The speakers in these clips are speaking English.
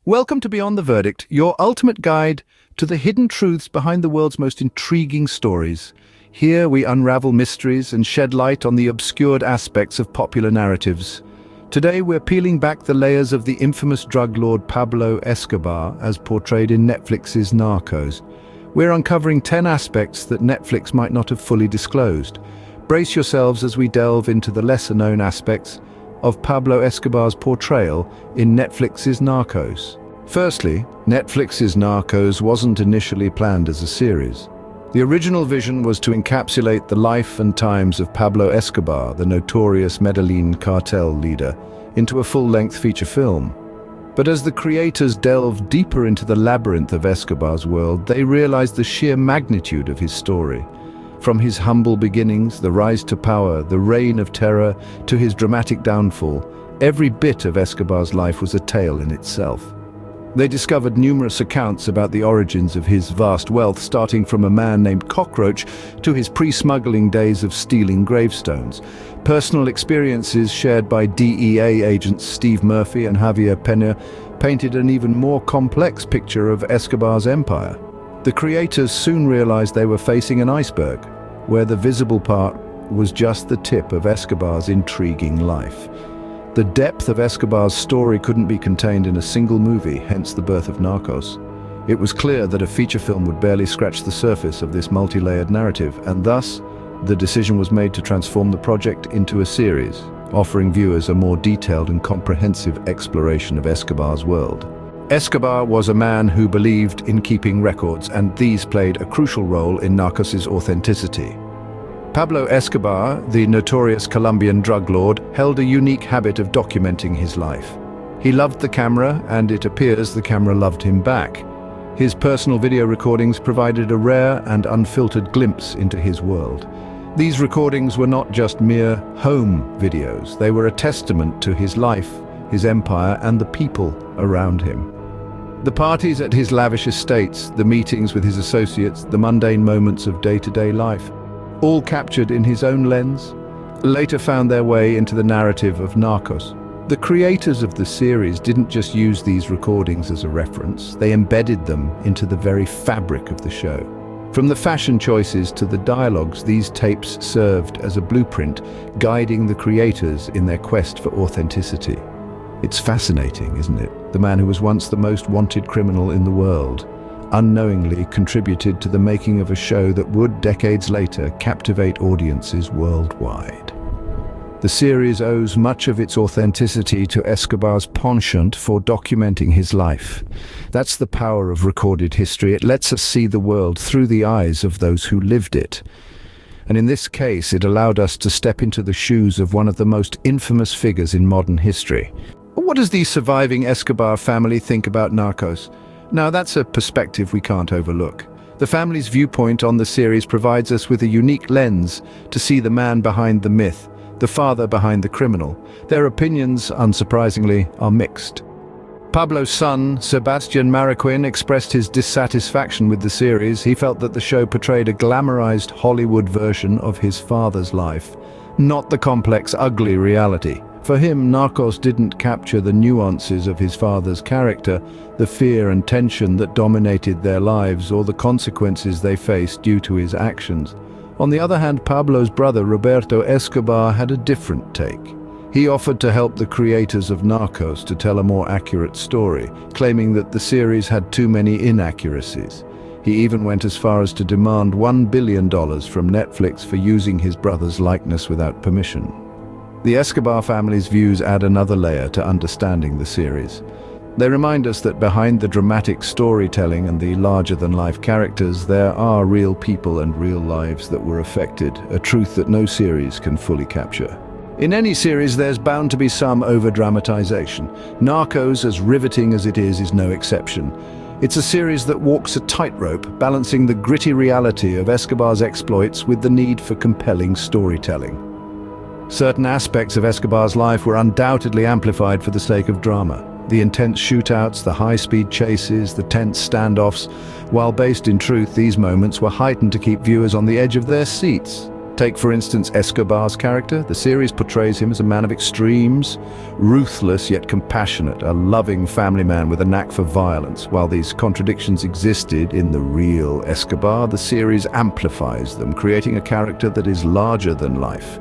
Welcome to Beyond the Verdict, your ultimate guide to the hidden truths behind the world's most intriguing stories. Here we unravel mysteries and shed light on the obscured aspects of popular narratives. Today we're peeling back the layers of the infamous drug lord Pablo Escobar as portrayed in Netflix's Narcos. We're uncovering 10 aspects that Netflix might not have fully disclosed. Brace yourselves as we delve into the lesser-known aspects of Pablo Escobar's portrayal in Netflix's Narcos. Firstly, Netflix's Narcos wasn't initially planned as a series. The original vision was to encapsulate the life and times of Pablo Escobar, the notorious Medellin cartel leader, into a full-length feature film. But as the creators delved deeper into the labyrinth of Escobar's world, they realized the sheer magnitude of his story. From his humble beginnings, the rise to power, the reign of terror, to his dramatic downfall, every bit of Escobar's life was a tale in itself. They discovered numerous accounts about the origins of his vast wealth, starting from a man named Cockroach to his pre-smuggling days of stealing gravestones. Personal experiences shared by DEA agents Steve Murphy and Javier Pena painted an even more complex picture of Escobar's empire. The creators soon realized they were facing an iceberg, where the visible part was just the tip of Escobar's intriguing life. The depth of Escobar's story couldn't be contained in a single movie, hence the birth of Narcos. It was clear that a feature film would barely scratch the surface of this multi-layered narrative, and thus, the decision was made to transform the project into a series, offering viewers a more detailed and comprehensive exploration of Escobar's world. Escobar was a man who believed in keeping records, and these played a crucial role in Narcos' authenticity. Pablo Escobar, the notorious Colombian drug lord, held a unique habit of documenting his life. He loved the camera, and it appears the camera loved him back. His personal video recordings provided a rare and unfiltered glimpse into his world. These recordings were not just mere home videos, they were a testament to his life, his empire, and the people around him. The parties at his lavish estates, the meetings with his associates, the mundane moments of day-to-day life, all captured in his own lens, later found their way into the narrative of Narcos. The creators of the series didn't just use these recordings as a reference, they embedded them into the very fabric of the show. From the fashion choices to the dialogues, these tapes served as a blueprint, guiding the creators in their quest for authenticity. It's fascinating, isn't it? The man who was once the most wanted criminal in the world unknowingly contributed to the making of a show that would, decades later, captivate audiences worldwide. The series owes much of its authenticity to Escobar's penchant for documenting his life. That's the power of recorded history. It lets us see the world through the eyes of those who lived it. And in this case, it allowed us to step into the shoes of one of the most infamous figures in modern history. What does the surviving Escobar family think about Narcos? Now, that's a perspective we can't overlook. The family's viewpoint on the series provides us with a unique lens to see the man behind the myth, the father behind the criminal. Their opinions, unsurprisingly, are mixed. Pablo's son, Sebastian Mariquin, expressed his dissatisfaction with the series. He felt that the show portrayed a glamorized Hollywood version of his father's life, not the complex, ugly reality. For him, Narcos didn't capture the nuances of his father's character, the fear and tension that dominated their lives, or the consequences they faced due to his actions. On the other hand, Pablo's brother, Roberto Escobar, had a different take. He offered to help the creators of Narcos to tell a more accurate story, claiming that the series had too many inaccuracies. He even went as far as to demand $1 billion from Netflix for using his brother's likeness without permission. The Escobar family's views add another layer to understanding the series. They remind us that behind the dramatic storytelling and the larger-than-life characters, there are real people and real lives that were affected, a truth that no series can fully capture. In any series, there's bound to be some over-dramatization. Narcos, as riveting as it is no exception. It's a series that walks a tightrope, balancing the gritty reality of Escobar's exploits with the need for compelling storytelling. Certain aspects of Escobar's life were undoubtedly amplified for the sake of drama. The intense shootouts, the high-speed chases, the tense standoffs. While based in truth, these moments were heightened to keep viewers on the edge of their seats. Take, for instance, Escobar's character. The series portrays him as a man of extremes, ruthless yet compassionate, a loving family man with a knack for violence. While these contradictions existed in the real Escobar, the series amplifies them, creating a character that is larger than life.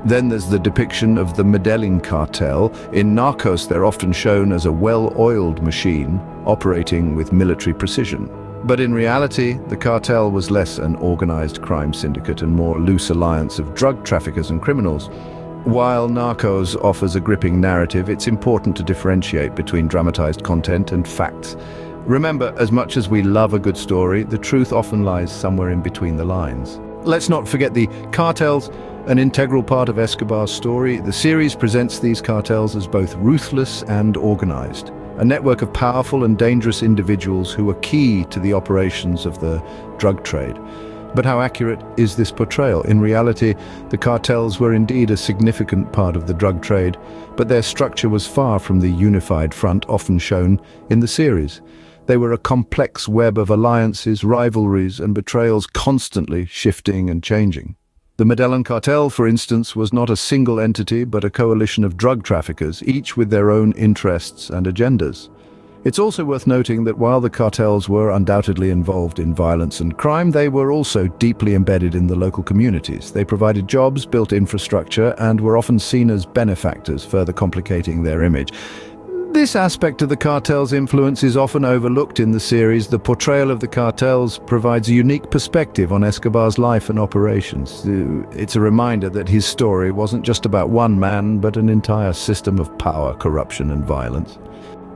Then there's the depiction of the Medellin cartel. In Narcos, they're often shown as a well-oiled machine, operating with military precision. But in reality, the cartel was less an organized crime syndicate and more a loose alliance of drug traffickers and criminals. While Narcos offers a gripping narrative, it's important to differentiate between dramatized content and facts. Remember, as much as we love a good story, the truth often lies somewhere in between the lines. Let's not forget the cartels, an integral part of Escobar's story. The series presents these cartels as both ruthless and organized, a network of powerful and dangerous individuals who are key to the operations of the drug trade. But how accurate is this portrayal? In reality, the cartels were indeed a significant part of the drug trade, but their structure was far from the unified front often shown in the series. They were a complex web of alliances, rivalries, and betrayals constantly shifting and changing. The Medellin cartel, for instance, was not a single entity but a coalition of drug traffickers, each with their own interests and agendas. It's also worth noting that while the cartels were undoubtedly involved in violence and crime, they were also deeply embedded in the local communities. They provided jobs, built infrastructure, and were often seen as benefactors, further complicating their image. This aspect of the cartel's influence is often overlooked in the series. The portrayal of the cartels provides a unique perspective on Escobar's life and operations. It's a reminder that his story wasn't just about one man, but an entire system of power, corruption, and violence.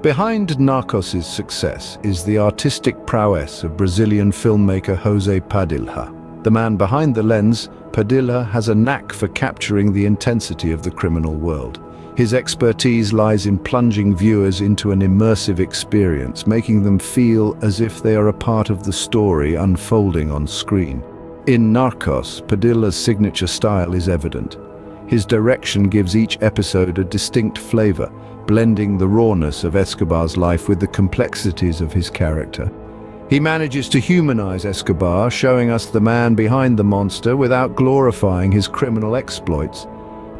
Behind Narcos' success is the artistic prowess of Brazilian filmmaker José Padilha. The man behind the lens, Padilha has a knack for capturing the intensity of the criminal world. His expertise lies in plunging viewers into an immersive experience, making them feel as if they are a part of the story unfolding on screen. In Narcos, Padilha's signature style is evident. His direction gives each episode a distinct flavor, blending the rawness of Escobar's life with the complexities of his character. He manages to humanize Escobar, showing us the man behind the monster without glorifying his criminal exploits.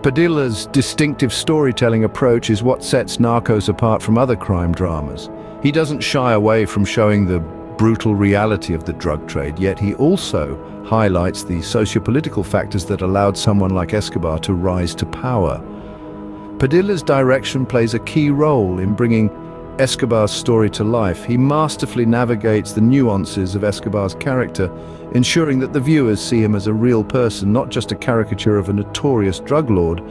Padilha's distinctive storytelling approach is what sets Narcos apart from other crime dramas. He doesn't shy away from showing the brutal reality of the drug trade, yet he also highlights the socio-political factors that allowed someone like Escobar to rise to power. Padilha's direction plays a key role in bringing Escobar's story to life. He masterfully navigates the nuances of Escobar's character, ensuring that the viewers see him as a real person, not just a caricature of a notorious drug lord.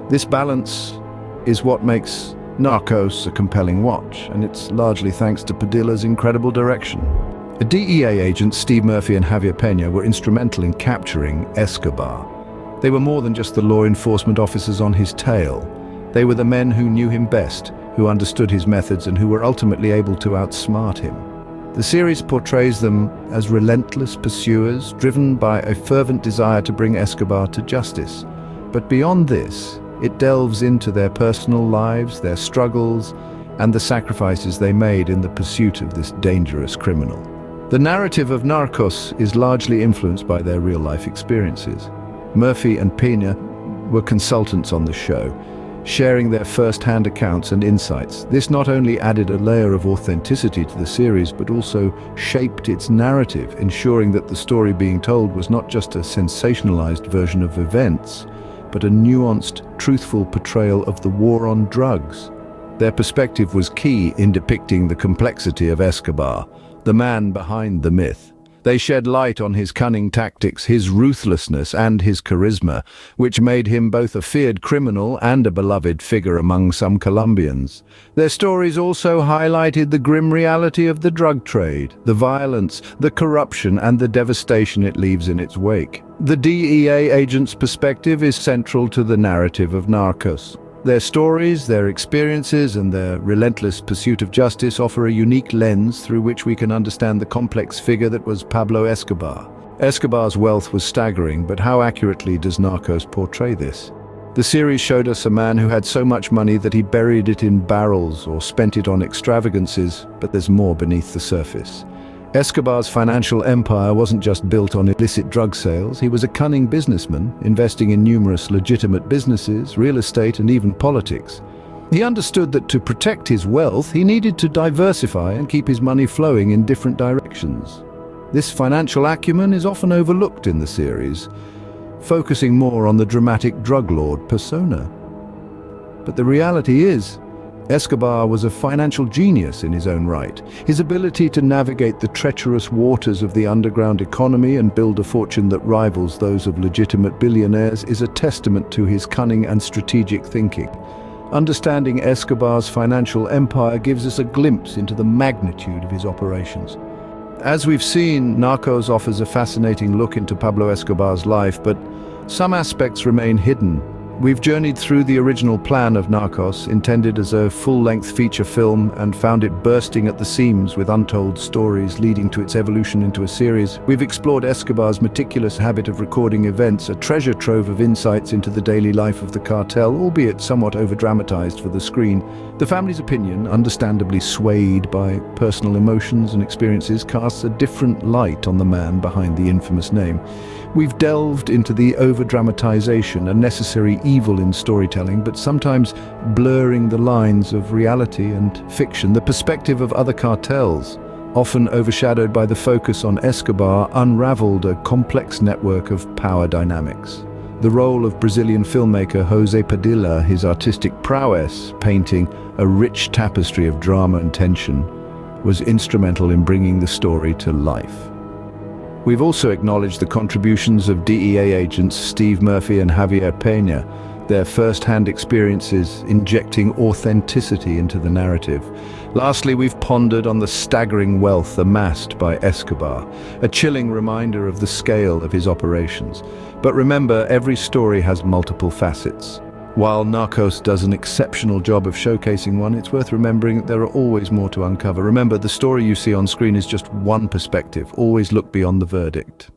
This balance is what makes Narcos a compelling watch, and it's largely thanks to Padilha's incredible direction. The DEA agents Steve Murphy and Javier Peña were instrumental in capturing Escobar. They were more than just the law enforcement officers on his tail. They were the men who knew him best, who understood his methods, and who were ultimately able to outsmart him. The series portrays them as relentless pursuers, driven by a fervent desire to bring Escobar to justice. But beyond this, it delves into their personal lives, their struggles, and the sacrifices they made in the pursuit of this dangerous criminal. The narrative of Narcos is largely influenced by their real-life experiences. Murphy and Peña were consultants on the show, sharing their first-hand accounts and insights. This not only added a layer of authenticity to the series, but also shaped its narrative, ensuring that the story being told was not just a sensationalized version of events, but a nuanced, truthful portrayal of the war on drugs. Their perspective was key in depicting the complexity of Escobar, the man behind the myth. They shed light on his cunning tactics, his ruthlessness, and his charisma, which made him both a feared criminal and a beloved figure among some Colombians. Their stories also highlighted the grim reality of the drug trade, the violence, the corruption, and the devastation it leaves in its wake. The DEA agent's perspective is central to the narrative of Narcos. Their stories, their experiences, and their relentless pursuit of justice offer a unique lens through which we can understand the complex figure that was Pablo Escobar. Escobar's wealth was staggering, but how accurately does Narcos portray this? The series showed us a man who had so much money that he buried it in barrels or spent it on extravagances, but there's more beneath the surface. Escobar's financial empire wasn't just built on illicit drug sales. He was a cunning businessman, investing in numerous legitimate businesses, real estate, and even politics. He understood that to protect his wealth, he needed to diversify and keep his money flowing in different directions. This financial acumen is often overlooked in the series, focusing more on the dramatic drug lord persona. But the reality is, Escobar was a financial genius in his own right. His ability to navigate the treacherous waters of the underground economy and build a fortune that rivals those of legitimate billionaires is a testament to his cunning and strategic thinking. Understanding Escobar's financial empire gives us a glimpse into the magnitude of his operations. As we've seen, Narcos offers a fascinating look into Pablo Escobar's life, but some aspects remain hidden. We've journeyed through the original plan of Narcos, intended as a full-length feature film, and found it bursting at the seams with untold stories leading to its evolution into a series. We've explored Escobar's meticulous habit of recording events, a treasure trove of insights into the daily life of the cartel, albeit somewhat over-dramatized for the screen. The family's opinion, understandably swayed by personal emotions and experiences, casts a different light on the man behind the infamous name. We've delved into the over-dramatization, a necessary evil in storytelling, but sometimes blurring the lines of reality and fiction. The perspective of other cartels, often overshadowed by the focus on Escobar, unraveled a complex network of power dynamics. The role of Brazilian filmmaker José Padilha, his artistic prowess, painting a rich tapestry of drama and tension, was instrumental in bringing the story to life. We've also acknowledged the contributions of DEA agents Steve Murphy and Javier Peña, their first-hand experiences injecting authenticity into the narrative. Lastly, we've pondered on the staggering wealth amassed by Escobar, a chilling reminder of the scale of his operations. But remember, every story has multiple facets. While Narcos does an exceptional job of showcasing one, it's worth remembering that there are always more to uncover. Remember, the story you see on screen is just one perspective. Always look beyond the verdict.